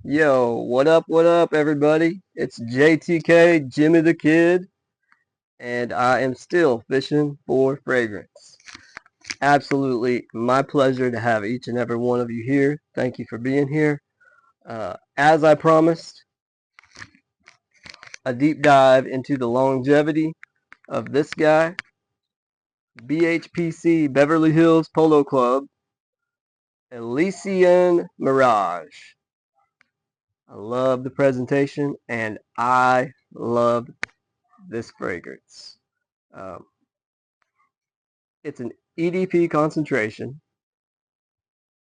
Yo, what up, everybody? It's JTK, Jimmy the Kid, and I am still fishing for fragrance. Absolutely my pleasure to have each and every one of you here. Thank you for being here. As I promised, a deep dive into the longevity of this guy, BHPC Beverly Hills Polo Club, Elysian Mirage. I love the presentation, and I love this fragrance. Um, it's an EDP concentration,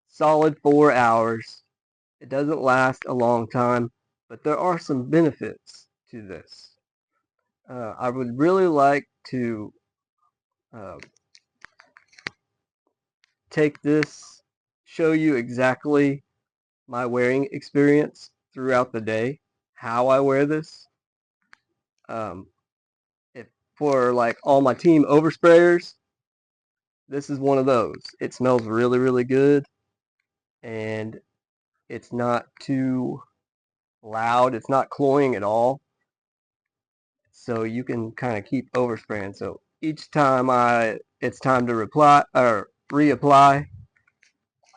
solid 4 hours. It doesn't last a long time, but there are some benefits to this. I would really like to uh, take this, show you exactly my wearing experience throughout the day, how I wear this. Um, if for like all my team oversprayers, this is one of those. It smells really, really good, and it's not too loud. It's not cloying at all. So you can kind of keep overspraying. So each time it's time to reply or reapply,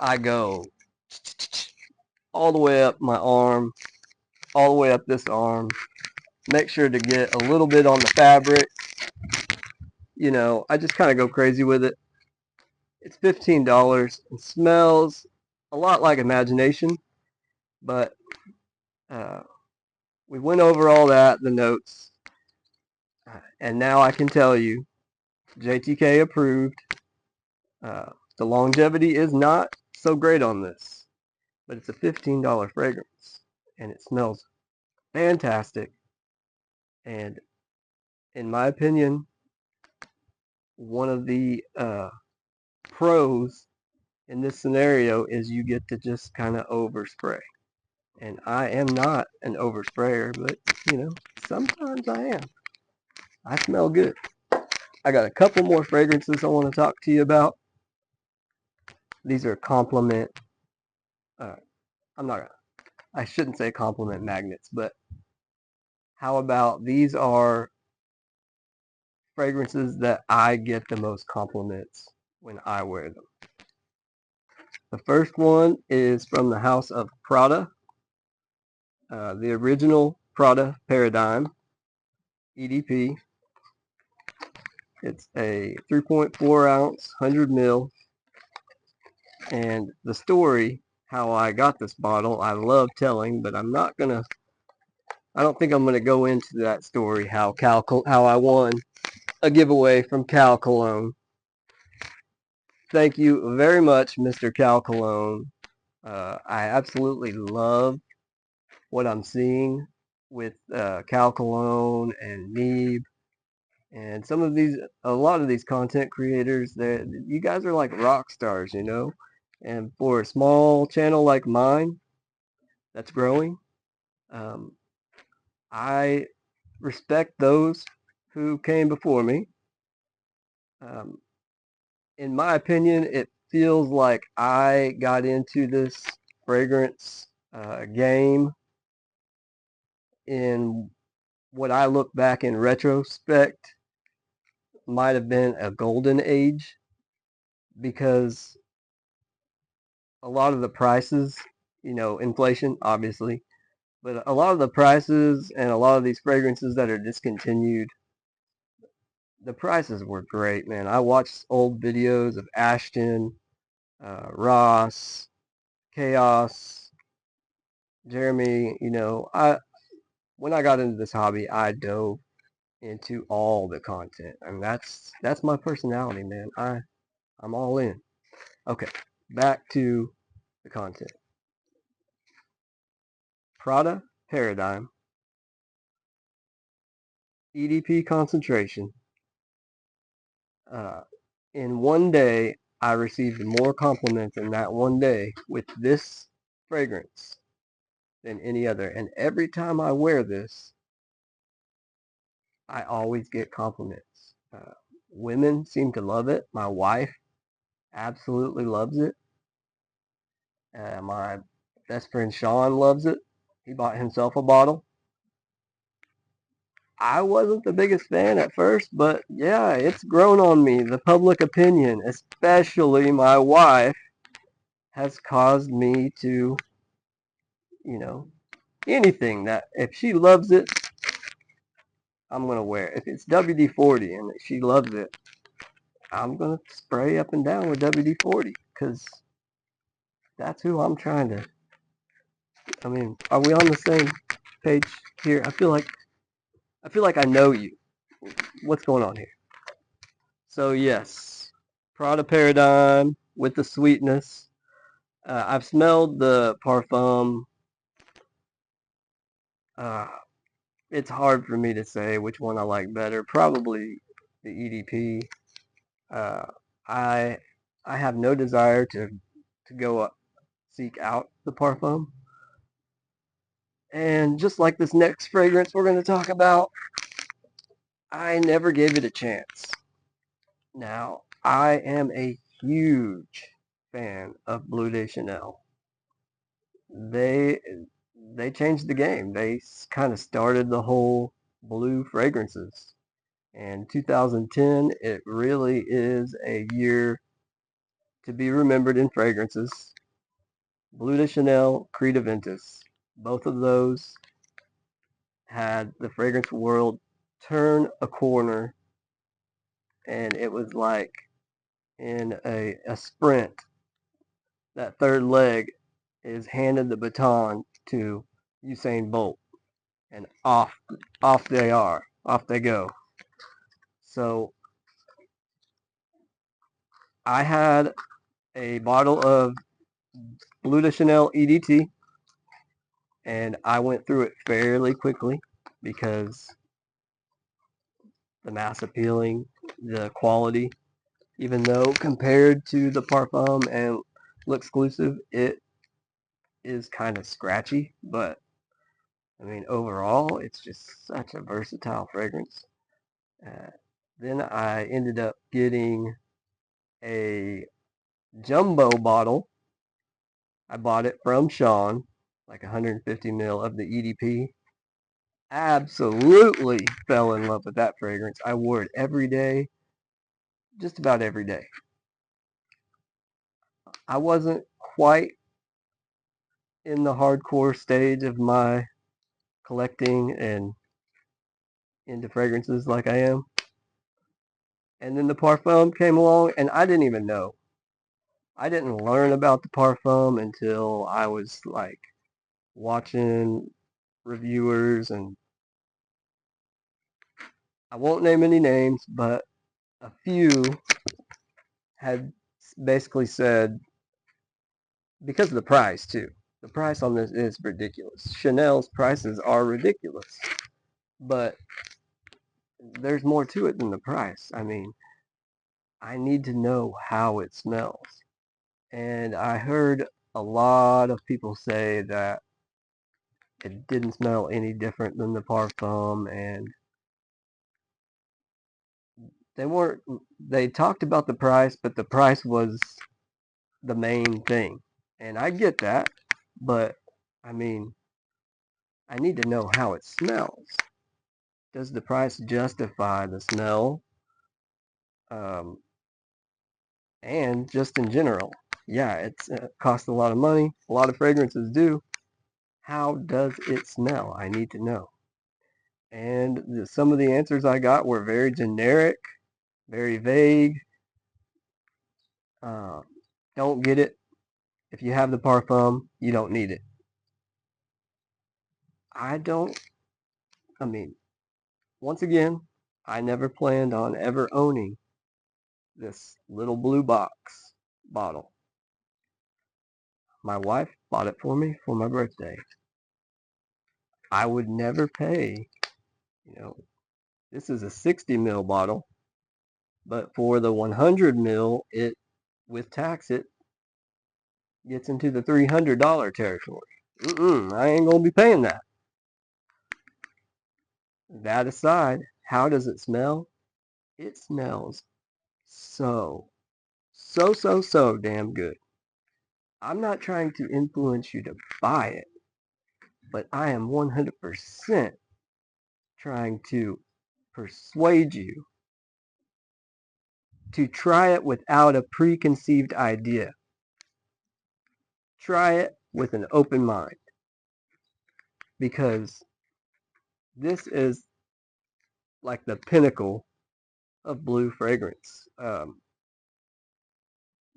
I go all the way up my arm, all the way up this arm. Make sure to get a little bit on the fabric. I just kind of go crazy with it. It's $15 and smells a lot like Imagination, but uh, we went over all that, the notes, and now I can tell you, JTK approved. Uh, the longevity is not so great on this, but it's a $15 fragrance, and it smells fantastic. And in my opinion, one of the pros in this scenario is you get to just kind of overspray. And I am not an oversprayer, but sometimes I am. I smell good. I got a couple more fragrances I want to talk to you about. These are compliment. Uh, I'm not. I shouldn't say compliment magnets, but how about these are fragrances that I get the most compliments when I wear them. The first one is from the house of Prada, the original Prada Paradigm EDP. It's a 3.4 ounce, 100 mil, and the story how I got this bottle I love telling, but I don't think I'm gonna go into that story how I won a giveaway from Cal Cologne. Thank you very much, Mr. Cal Cologne. I absolutely love what I'm seeing with Cal Cologne and Neeb and a lot of these content creators. You guys are like rock stars, you know. And for a small channel like mine that's growing, um, I respect those who came before me. Um, in my opinion, it feels like I got into this fragrance game in what I look back in retrospect might have been a golden age because a lot of the prices, inflation obviously, but a lot of the prices and a lot of these fragrances that are discontinued, the prices were great, man. I watched old videos of Ashton, Ross, Chaos, Jeremy. I when I got into this hobby, I dove into all the content, and that's my personality, man. I'm all in. Okay, back to the content. Prada Paradigm, EDP concentration. Uh, in one day, I received more compliments in that one day with this fragrance than any other. And every time I wear this, I always get compliments. Women seem to love it. My wife absolutely loves it. My best friend Sean loves it. He bought himself a bottle. I wasn't the biggest fan at first, but yeah, it's grown on me. The public opinion, especially my wife, has caused me to, you know, anything that if she loves it, I'm going to wear it. If it's WD-40 and she loves it, I'm going to spray up and down with WD-40 because that's who I'm trying to. I mean, are we on the same page here? I feel like I know you. What's going on here? So yes, Prada Paradigm with the sweetness. I've smelled the parfum. Uh, it's hard for me to say which one I like better. Probably the EDP. Uh, I I have no desire to go up, seek out the parfum. And just like this next fragrance we're going to talk about, I never gave it a chance. Now, I am a huge fan of Bleu de Chanel. They they changed the game. They kind of started the whole blue fragrances. And 2010, it really is a year to be remembered in fragrances. Bleu de Chanel, Creed Aventus. Both of those had the fragrance world turn a corner, and it was like in a sprint. That third leg is handed the baton to Usain Bolt, and off they are, off they go. So I had a bottle of Bleu de Chanel EDT, and I went through it fairly quickly because the mass appealing, the quality, even though compared to the Parfum and L'Exclusif, it is kind of scratchy, but I mean, overall, it's just such a versatile fragrance. Uh, then I ended up getting a jumbo bottle. I bought it from Sean, like 150 ml of the EDP. Absolutely fell in love with that fragrance. I wore it every day, just about every day. I wasn't quite in the hardcore stage of my collecting and into fragrances like I am. And then the Parfum came along, and I didn't even know. I didn't learn about the Parfum until I was like watching reviewers, and I won't name any names, but a few had basically said, because of the price too. The price on this is ridiculous. Chanel's prices are ridiculous, but there's more to it than the price. I mean, I need to know how it smells. And I heard a lot of people say that it didn't smell any different than the Parfum, and they weren't, they talked about the price, but the price was the main thing. And I get that, but I mean, I need to know how it smells. Does the price justify the smell? Um, and just in general, yeah, it costs a lot of money. A lot of fragrances do. How does it smell? I need to know. And some of the answers I got were very generic, very vague. Uh, don't get it. If you have the Parfum, you don't need it. I don't, I mean, once again, I never planned on ever owning this little blue box bottle. My wife bought it for me for my birthday. I would never pay, you know, this is a 60 ml bottle, but for the 100 ml, it, with tax, it gets into the $300 territory. I ain't gonna be paying that. That aside, how does it smell? It smells so damn good. I'm not trying to influence you to buy it, but I am 100% trying to persuade you to try it without a preconceived idea. Try it with an open mind, because this is like the pinnacle of blue fragrance.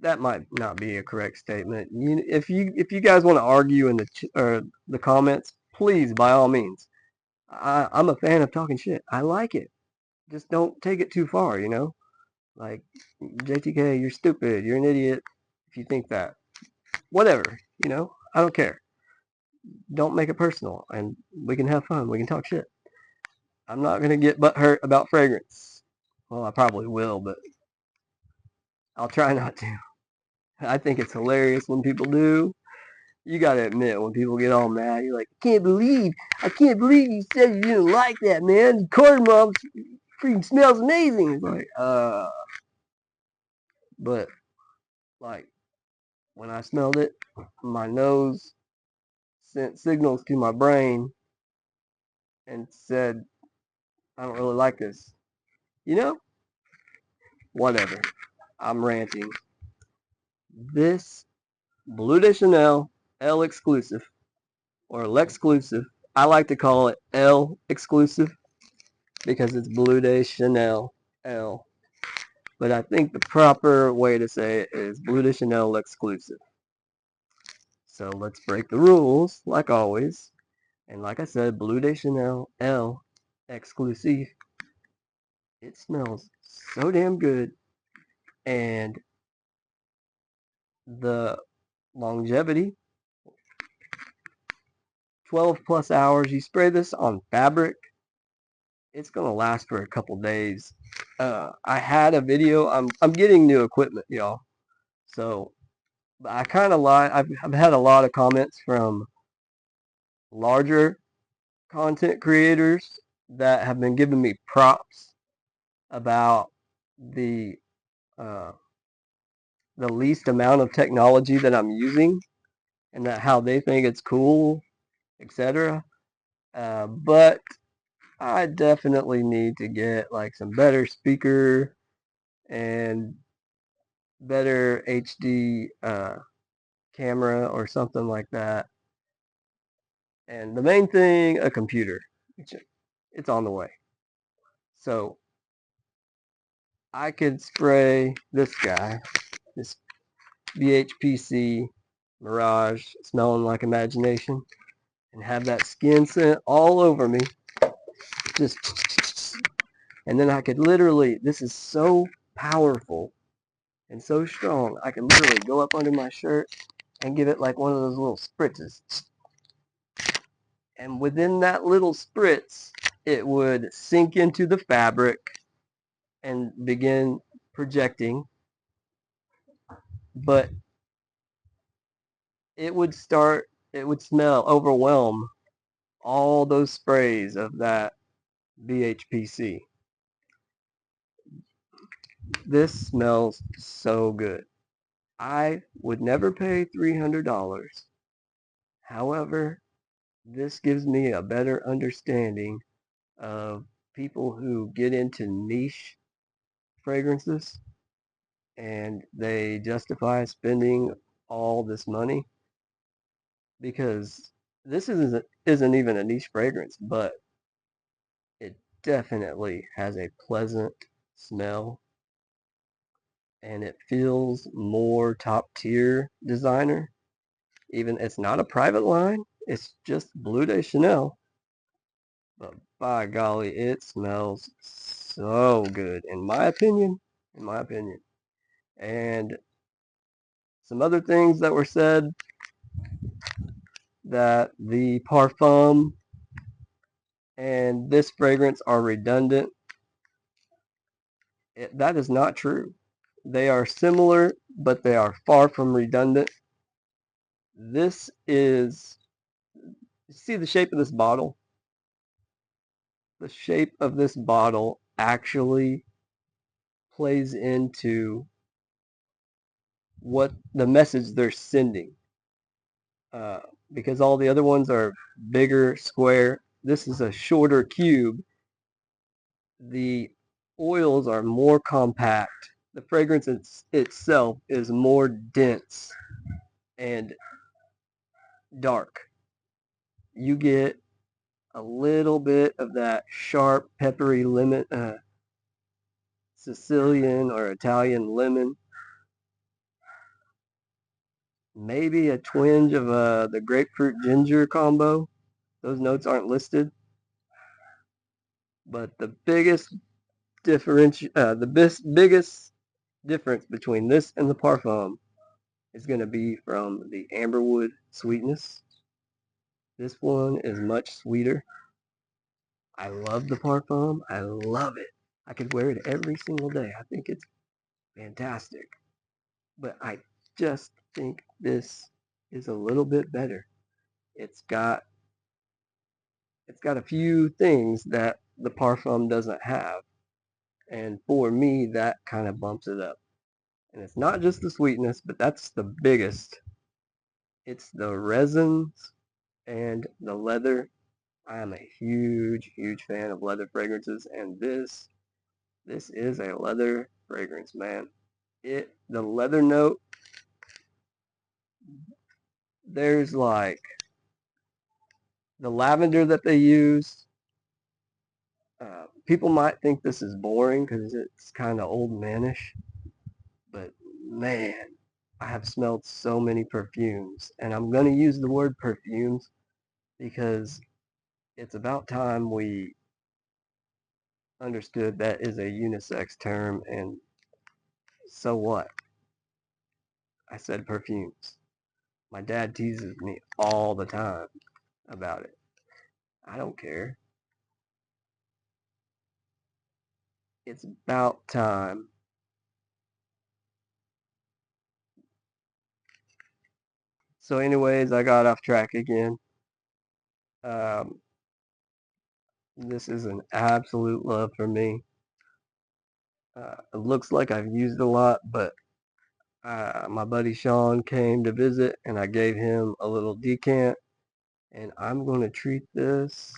That might not be a correct statement. If you guys want to argue in the comments, please, by all means. I'm a fan of talking shit. I like it. Just don't take it too far, you know? Like, JTK, you're stupid. You're an idiot if you think that. Whatever, you know? I don't care. Don't make it personal, and we can have fun. We can talk shit. I'm not going to get butthurt about fragrance. Well, I probably will, but I'll try not to. I think it's hilarious when people do. You gotta admit, when people get all mad, you're like, I can't believe you said you didn't like that, man. Cardamom freaking smells amazing. It's like, but like, when I smelled it, my nose sent signals to my brain and said, I don't really like this. You know? Whatever. I'm ranting. This Bleu de Chanel L'Exclusif, or L'Exclusif, I like to call it L exclusive because it's Bleu de Chanel L. But I think the proper way to say it is Bleu de Chanel L'Exclusif. So let's break the rules, like always. And like I said, Bleu de Chanel L'Exclusif. It smells so damn good. And the longevity, 12 plus hours. You spray this on fabric, it's gonna last for a couple days. I had a video. I'm getting new equipment, y'all. So I kind of lie. I've had a lot of comments from larger content creators that have been giving me props about the uh, the least amount of technology that I'm using, and that how they think it's cool, etc. But I definitely need to get like some better speaker and better HD camera or something like that. And the main thing, a computer. It's on the way. So I could spray this guy, this BHPC Mirage, smelling like imagination, and have that skin scent all over me. Just, and then I could literally, this is so powerful and so strong, I can literally go up under my shirt and give it like one of those little spritzes. And within that little spritz, it would sink into the fabric and begin projecting. But it would overwhelm all those sprays of that BHPC. This smells so good. I would never pay $300. However, this gives me a better understanding of people who get into niche fragrances and they justify spending all this money, because this isn't even a niche fragrance, but it definitely has a pleasant smell and it feels more top tier designer. Even it's not a private line, it's just Bleu de Chanel, but by golly, it smells so good in my opinion. And some other things that were said, that the parfum and this fragrance are redundant. That is not true. They are similar, but they are far from redundant. This is, see the shape of this bottle? The shape of this bottle actually plays into what the message they're sending. because all the other ones are bigger, square. This is a shorter cube. The oils are more compact. The fragrance itself is more dense and dark. You get a little bit of that sharp, peppery lemon, Sicilian or Italian lemon. Maybe a twinge of the grapefruit ginger combo. Those notes aren't listed. But the biggest biggest difference between this and the Parfum is going to be from the amberwood sweetness. This one is much sweeter. I love the Parfum. I love it. I could wear it every single day. I think it's fantastic. But I just think this is a little bit better. It's got a few things that the Parfum doesn't have. And for me, that kind of bumps it up. And it's not just the sweetness, but that's the biggest. It's the resins and the leather. I am a huge, huge fan of leather fragrances, and this is a leather fragrance, man. The leather note, there's like the lavender that they use. People might think this is boring because it's kind of old manish, but man, I have smelled so many perfumes, and I'm going to use the word perfumes because it's about time we understood that is a unisex term, and so what? I said perfumes. My dad teases me all the time about it. I don't care. It's about time. So anyways, I got off track again. Um, this is an absolute love for me. It looks like I've used a lot, but my buddy Sean came to visit and I gave him a little decant, and I'm going to treat this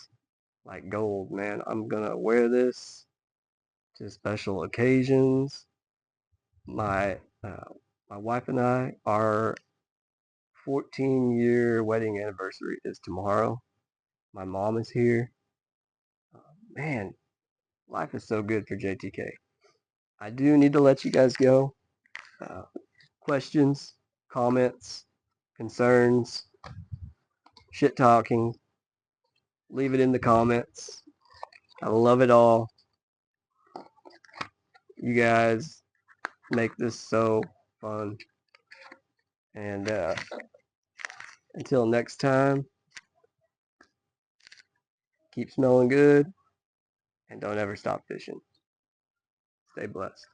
like gold, man. I'm going to wear this to special occasions. My my wife and I, our 14-year wedding anniversary is tomorrow. My mom is here. Man, life is so good for JTK. I do need to let you guys go. Uh, Questions, comments, concerns, shit talking, leave it in the comments. I love it all. You guys make this so fun. And until next time, keep smelling good and don't ever stop fishing. Stay blessed.